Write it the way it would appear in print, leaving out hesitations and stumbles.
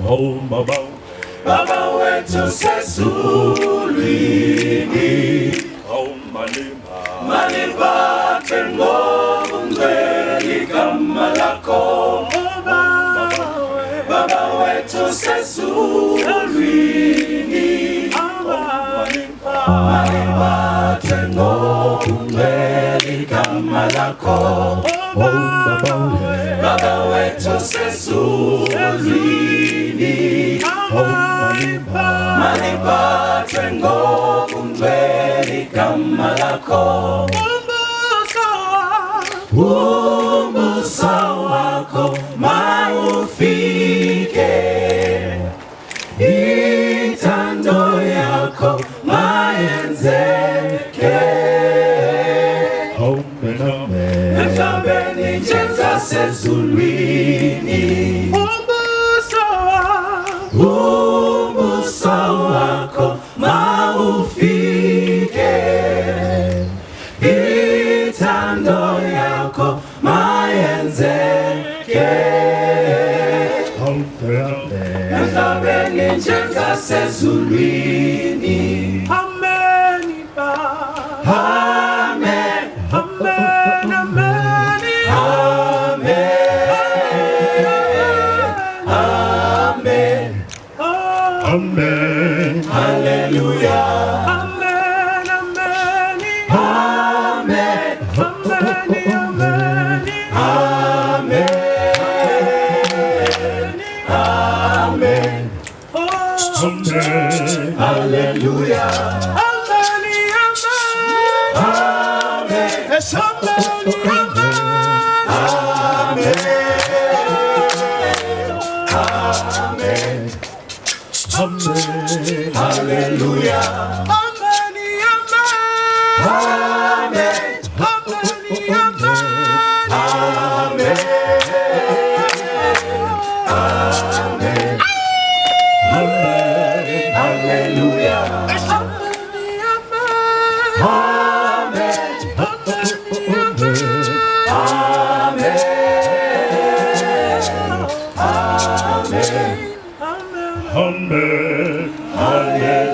Oh, Baba wetu sesulini. Oh, Maliba tengo mbele kama lako. Baba wetu sesulini. Maliba tengo mbele kama lako. Baba wetu sesulini. Maliba tengo mbele kama lako. Umbusa wako maufike, itando yako maenzeke. Mekabeni jenza sezulini. Umbusa wako maufike, itando yako maenzeke. Mekabeni jenza sezulini. Amen. Amen. Amen. Amen. Amen. Hallelujah. Amen. Amen. Amen. Amen. Amen. Amen. Hallelujah. Hallelujah. Amen.